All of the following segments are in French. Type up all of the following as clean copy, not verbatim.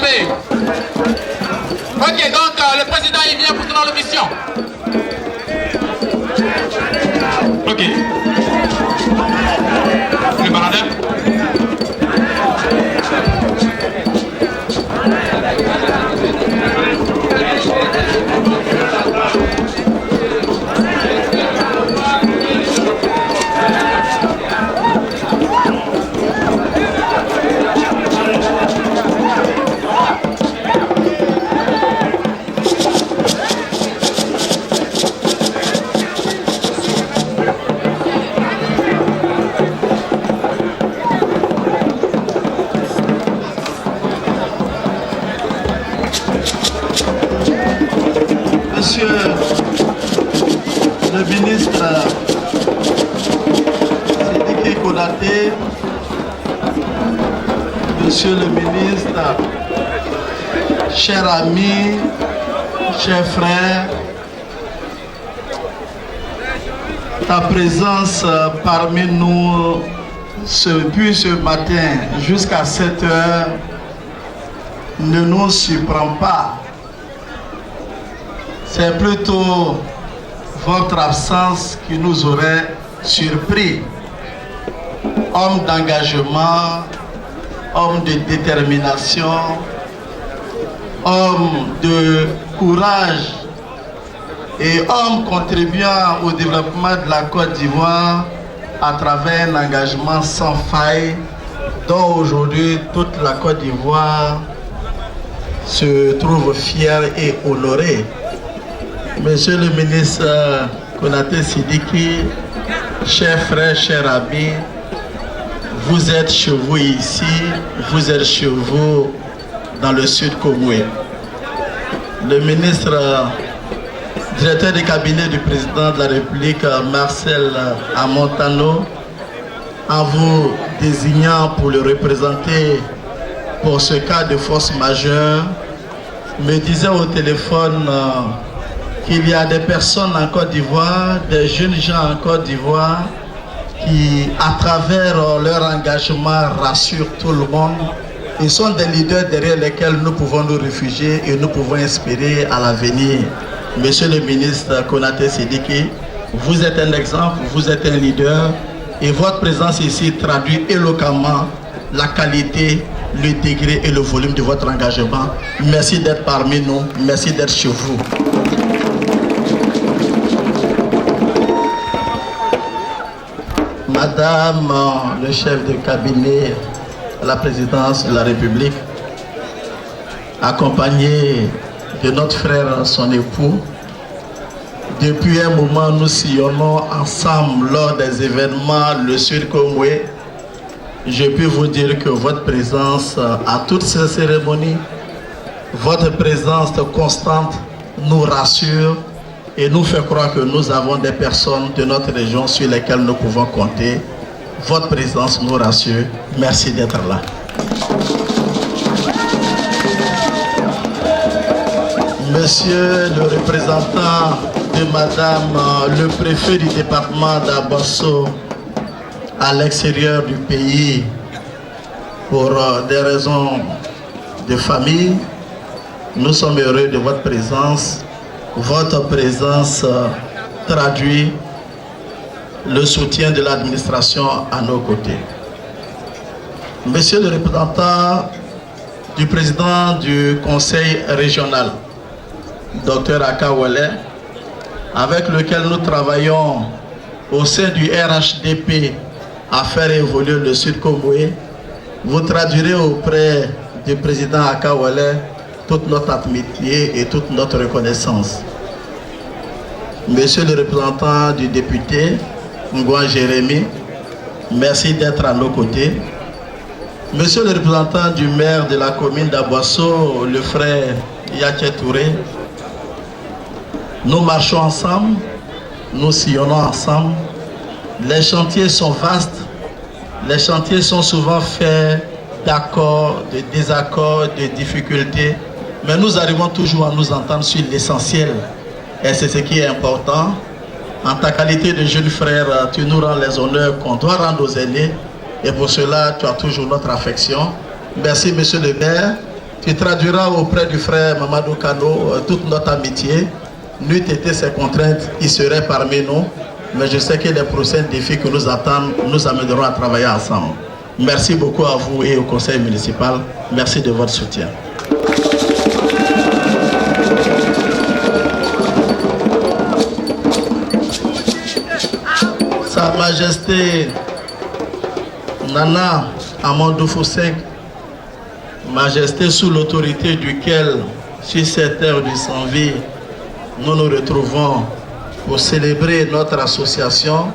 plaît. Ok, donc le président il vient pour donner l'émission. Ok. Le baradin. Monsieur le ministre Sidiki Konaté, Monsieur le ministre, chers amis, chers frères, ta présence parmi nous depuis ce matin jusqu'à 7 heures ne nous surprend pas. C'est plutôt votre absence qui nous aurait surpris. Homme d'engagement, homme de détermination, homme de courage et homme contribuant au développement de la Côte d'Ivoire à travers un engagement sans faille dont aujourd'hui toute la Côte d'Ivoire se trouve fière et honorée. Monsieur le ministre Konaté Sidiki, chers frères, chers amis, vous êtes chez vous ici, vous êtes chez vous dans le sud Komoué. Le ministre directeur du cabinet du président de la République, Marcel Amontano, en vous désignant pour le représenter pour ce cas de force majeure, me disait au téléphone qu'il y a des personnes en Côte d'Ivoire, des jeunes gens en Côte d'Ivoire qui, à travers leur engagement, rassurent tout le monde. Ils sont des leaders derrière lesquels nous pouvons nous réfugier et nous pouvons inspirer à l'avenir. Monsieur le ministre Konaté Sidiki, vous êtes un exemple, vous êtes un leader et votre présence ici traduit éloquemment la qualité, le degré et le volume de votre engagement. Merci d'être parmi nous, merci d'être chez vous. Madame le chef de cabinet à la présidence de la République, accompagné de notre frère, son époux, depuis un moment nous sillonnons ensemble lors des événements le Sud Komoué. Je peux vous dire que votre présence à toutes ces cérémonies, votre présence constante nous rassure et nous fait croire que nous avons des personnes de notre région sur lesquelles nous pouvons compter. Votre présence nous rassure. Merci d'être là. Monsieur le représentant de Madame le préfet du département d'Abosso à l'extérieur du pays pour des raisons de famille, nous sommes heureux de votre présence. Votre présence traduit le soutien de l'administration à nos côtés. Monsieur le représentant du président du conseil régional, Dr Akawale, avec lequel nous travaillons au sein du RHDP à faire évoluer le Sud Komoué, vous traduirez auprès du président Akawale toute notre amitié et toute notre reconnaissance. Monsieur le représentant du député, Ngouan Jérémy, merci d'être à nos côtés. Monsieur le représentant du maire de la commune d'Abosso, le frère Yaché Touré, nous marchons ensemble, nous sillonnons ensemble. Les chantiers sont vastes, les chantiers sont souvent faits d'accords, de désaccords, de difficultés, mais nous arrivons toujours à nous entendre sur l'essentiel. Et c'est ce qui est important. En ta qualité de jeune frère, tu nous rends les honneurs qu'on doit rendre aux aînés. Et pour cela, tu as toujours notre affection. Merci, monsieur le maire. Tu traduiras auprès du frère Mamadou Kano toute notre amitié. N'eût été ces contraintes, il serait parmi nous. Mais je sais que les prochains défis que nous attendent nous amèneront à travailler ensemble. Merci beaucoup à vous et au conseil municipal. Merci de votre soutien. Sa Majesté Nana Amadou Foussek, Majesté sous l'autorité duquel, sur cette terre du Sanvi, nous nous retrouvons pour célébrer notre association.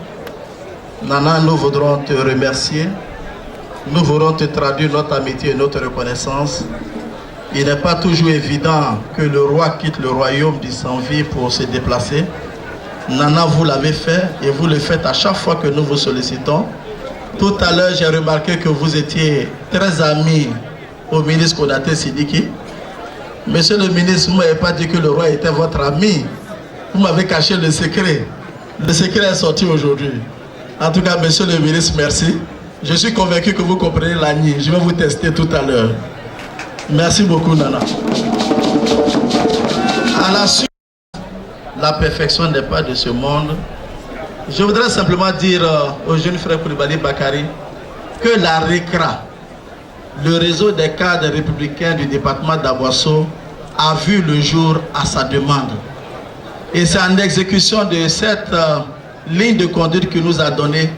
Nana, nous voudrons te remercier. Nous voudrons te traduire notre amitié et notre reconnaissance. Il n'est pas toujours évident que le roi quitte le royaume du Sanvi pour se déplacer. Nana, vous l'avez fait et vous le faites à chaque fois que nous vous sollicitons. Tout à l'heure, j'ai remarqué que vous étiez très amis au ministre Konaté Sidiki. Monsieur le ministre, vous ne m'avez pas dit que le roi était votre ami. Vous m'avez caché le secret. Le secret est sorti aujourd'hui. En tout cas, monsieur le ministre, merci. Je suis convaincu que vous comprenez l'ANI. Je vais vous tester tout à l'heure. Merci beaucoup, Nana. À la suite, la perfection n'est pas de ce monde. Je voudrais simplement dire au jeune frère Koulibaly Bakari que la RECRA, le réseau des cadres républicains du département d'Abosso, a vu le jour à sa demande. Et c'est en exécution de cette ligne de conduite que nous a donnée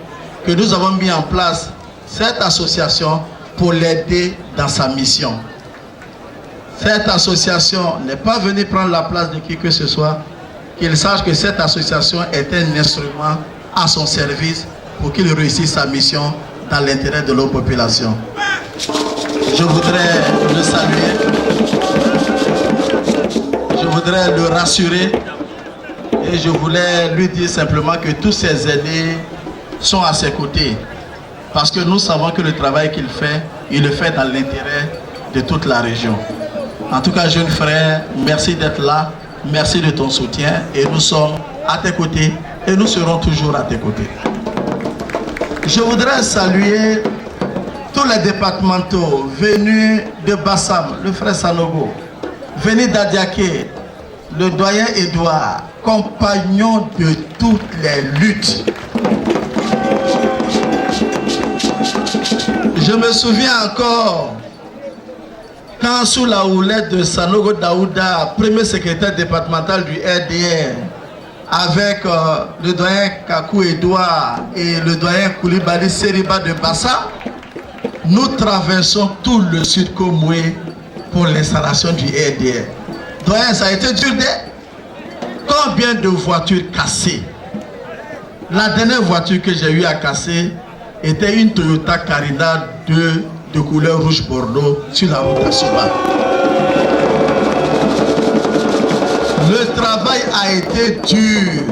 que nous avons mis en place cette association pour l'aider dans sa mission. Cette association n'est pas venue prendre la place de qui que ce soit. Qu'il sache que cette association est un instrument à son service pour qu'il réussisse sa mission dans l'intérêt de nos populations. Je voudrais le saluer, je voudrais le rassurer et je voulais lui dire simplement que tous ses aînés sont à ses côtés parce que nous savons que le travail qu'il fait, il le fait dans l'intérêt de toute la région. En tout cas, jeune frère, merci d'être là. Merci de ton soutien et nous sommes à tes côtés et nous serons toujours à tes côtés. Je voudrais saluer tous les départementaux venus de Bassam, le frère Sanogo, venus d'Adiaké, le doyen Edouard, compagnon de toutes les luttes. Je me souviens encore quand sous la houlette de Sanogo Daouda, premier secrétaire départemental du RDR, avec le doyen Kakou Edouard et le doyen Koulibaly Seriba de Bassa, nous traversons tout le sud Komoué pour l'installation du RDR. Doyen, ça a été dur de... Combien de voitures cassées? La dernière voiture que j'ai eu à casser était une Toyota Carina 2 de couleur rouge bordeaux sur la route à Soba. Le travail a été dur.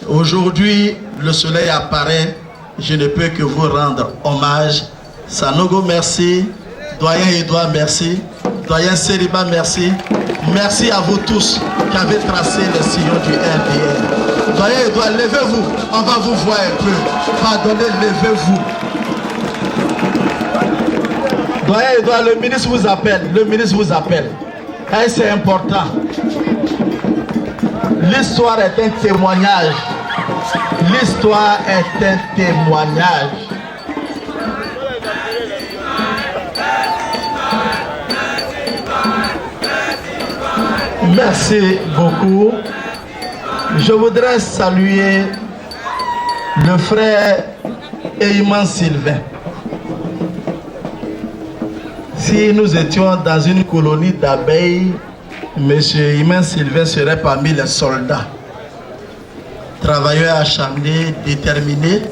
Aujourd'hui, le soleil apparaît. Je ne peux que vous rendre hommage. Sanogo, merci. Doyen Edouard, merci. Doyen Seriba, merci. Merci à vous tous qui avez tracé les sillons du RDR. Doyen Edouard, levez-vous. On va vous voir un peu. Pardonnez, levez-vous. Doyen Edouard, le ministre vous appelle. Le ministre vous appelle. Et c'est important. L'histoire est un témoignage. L'histoire est un témoignage. Merci beaucoup. Je voudrais saluer le frère Eyman Sylvain. Si nous étions dans une colonie d'abeilles, M. Eyman Sylvain serait parmi les soldats. Travailleur acharné, déterminé.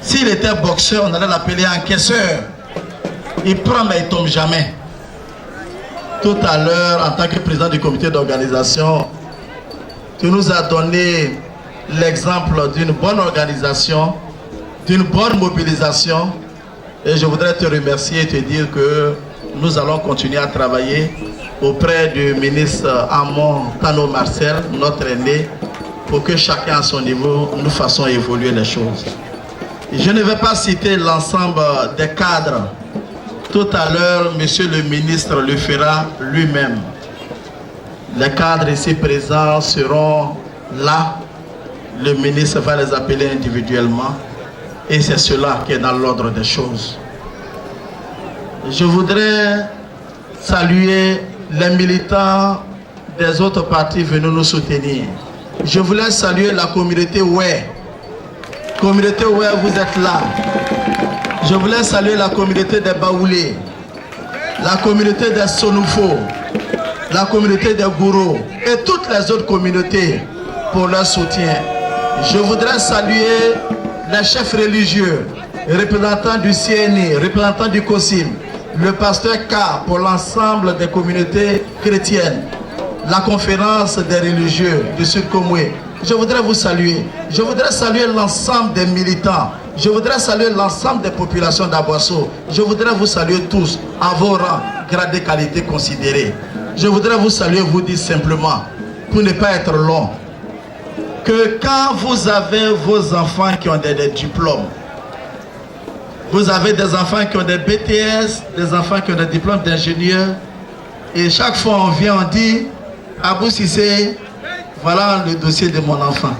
S'il était boxeur, on allait l'appeler encaisseur. Il prend mais il ne tombe jamais. Tout à l'heure, en tant que président du comité d'organisation, tu nous as donné l'exemple d'une bonne organisation, d'une bonne mobilisation. Et je voudrais te remercier et te dire que nous allons continuer à travailler auprès du ministre Amon Tano Marcel, notre aîné, pour que chacun à son niveau, nous fassions évoluer les choses. Je ne vais pas citer l'ensemble des cadres Tout à l'heure, monsieur le ministre le fera lui-même. Les cadres ici présents seront là. Le ministre va les appeler individuellement. Et c'est cela qui est dans l'ordre des choses. Je voudrais saluer les militants des autres partis venus nous soutenir. Je voulais saluer la communauté Oué. Communauté Oué, vous êtes là. Je voulais saluer la communauté des Baoulés, la communauté des Sonoufo, la communauté des Gourou et toutes les autres communautés pour leur soutien. Je voudrais saluer les chefs religieux, représentants du CNI, représentants du COSIM, le pasteur K pour l'ensemble des communautés chrétiennes, la conférence des religieux du Sud Comoué. Je voudrais vous saluer. Je voudrais saluer l'ensemble des militants. Je voudrais saluer l'ensemble des populations d'Aboisseau. Je voudrais vous saluer tous à vos rangs, gradés, qualités considérées. Je voudrais vous saluer, vous dire simplement, pour ne pas être long, que quand vous avez vos enfants qui ont des diplômes, vous avez des enfants qui ont des BTS, des enfants qui ont des diplômes d'ingénieur, et chaque fois on vient, on dit, Abou Sissé, voilà le dossier de mon enfant.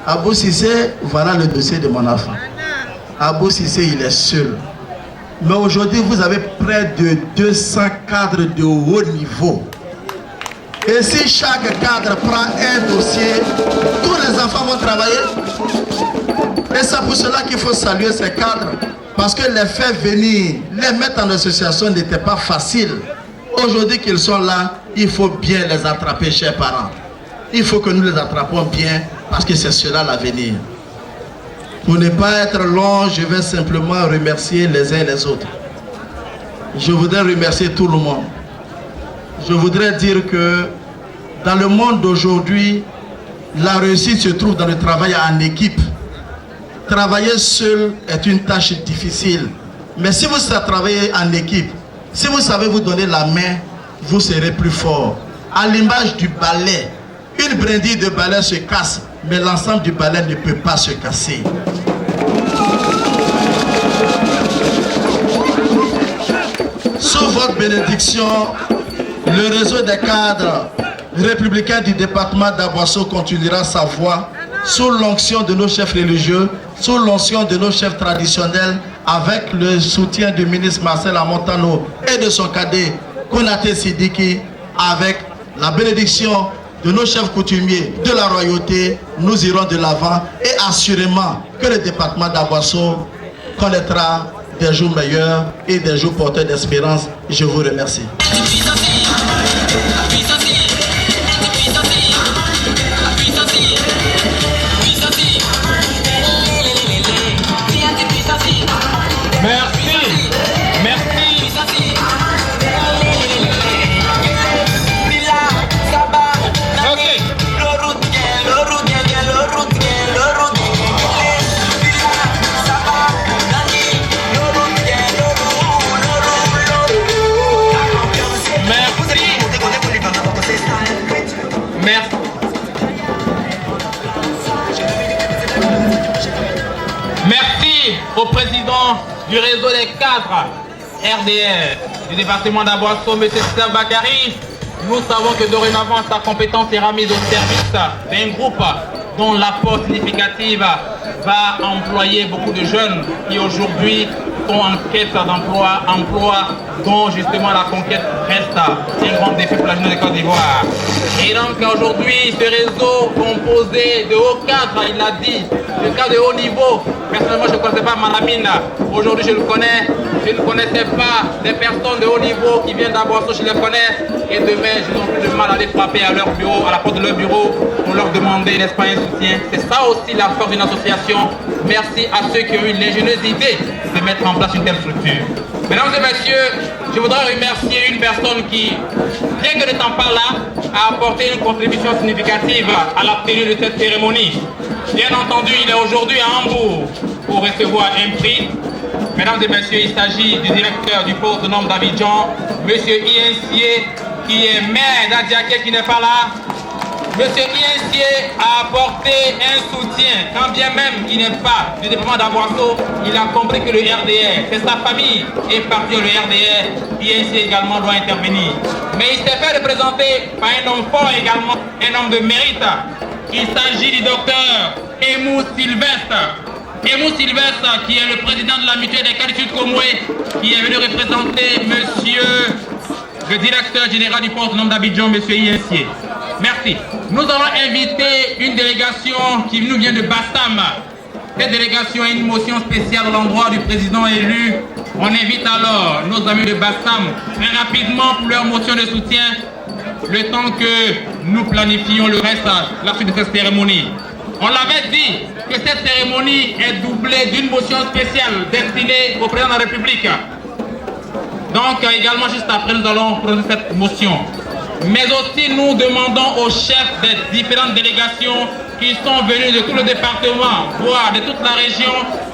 Abou Sissé, voilà le dossier de mon enfant. Abou Sissé, il est seul. Mais aujourd'hui, vous avez près de 200 cadres de haut niveau. Et si chaque cadre prend un dossier, tous les enfants vont travailler. Et c'est pour cela qu'il faut saluer ces cadres. Parce que les faire venir, les mettre en association n'était pas facile. Aujourd'hui qu'ils sont là, il faut bien les attraper, chers parents. Il faut que nous les attrapons bien, parce que c'est cela l'avenir. Pour ne pas être long, je vais simplement remercier les uns et les autres. Je voudrais remercier tout le monde. Je voudrais dire que dans le monde d'aujourd'hui, la réussite se trouve dans le travail en équipe. Travailler seul est une tâche difficile. Mais si vous savez travailler en équipe, si vous savez vous donner la main, vous serez plus fort. À l'image du balai, une brindille de balai se casse, mais l'ensemble du balai ne peut pas se casser. Sous votre bénédiction, le réseau des cadres républicains du département d'Aboisseau continuera sa voie sous l'onction de nos chefs religieux, sous l'onction de nos chefs traditionnels, avec le soutien du ministre Marcel Amontano et de son cadet Konaté Sidiki, avec la bénédiction de nos chefs coutumiers de la royauté. Nous irons de l'avant et assurément que le département d'Aboisseau connaîtra des jours meilleurs et des jours porteurs d'espérance. Je vous remercie. Merci au président du réseau des cadres RDR du département d'Aboisseau, M. Serge Bakary. Nous savons que dorénavant sa compétence sera mise au service d'un groupe dont l'apport significatif va employer beaucoup de jeunes qui aujourd'hui sont en quête d'emploi, dont justement la conquête reste un grand défi pour la jeunesse de Côte d'Ivoire. Et donc aujourd'hui, ce réseau composé de hauts cadres, il l'a dit, de cadres de haut niveau. Personnellement, je ne connaissais pas Malamine. Aujourd'hui, je le connais. Je ne connaissais pas des personnes de haut niveau qui viennent d'Aboisseau, je les connais. Et demain, je n'ai plus de mal à aller frapper à leur bureau, à la porte de leur bureau, pour leur demander, n'est-ce pas, un soutien. C'est ça aussi la force d'une association. Merci à ceux qui ont eu l'ingénieuse idée de mettre en place une telle structure. Mesdames et messieurs, je voudrais remercier une personne qui, bien que n'étant pas là, a apporté une contribution significative à la tenue de cette cérémonie. Bien entendu, il est aujourd'hui à Hambourg pour recevoir un prix. Mesdames et messieurs, il s'agit du directeur du port autonome d'Abidjan, M. Iensier, qui est maire d'Adiaké, qui n'est pas là. M. Iensié a apporté un soutien, quand bien même il n'est pas du département d'Aboisseau, il a compris que le RDR, c'est sa famille, est parti au RDR, Iensié également doit intervenir. Mais il s'est fait représenter par un homme fort également, un homme de mérite. Il s'agit du docteur Emou Sylvestre. Emou Sylvestre, qui est le président de la mutuelle des Cadres Sud Comoué, qui est venu représenter monsieur le directeur général du port autonome d'Abidjan, monsieur Iensié. Merci. Nous allons inviter une délégation qui nous vient de Bassam. Cette délégation a une motion spéciale à l'endroit du président élu. On invite alors nos amis de Bassam très rapidement pour leur motion de soutien, le temps que nous planifions le reste, la suite de cette cérémonie. On l'avait dit que cette cérémonie est doublée d'une motion spéciale destinée au président de la République. Donc également juste après nous allons prononcer cette motion. Mais aussi nous demandons aux chefs des différentes délégations qui sont venus de tout le département, voire de toute la région,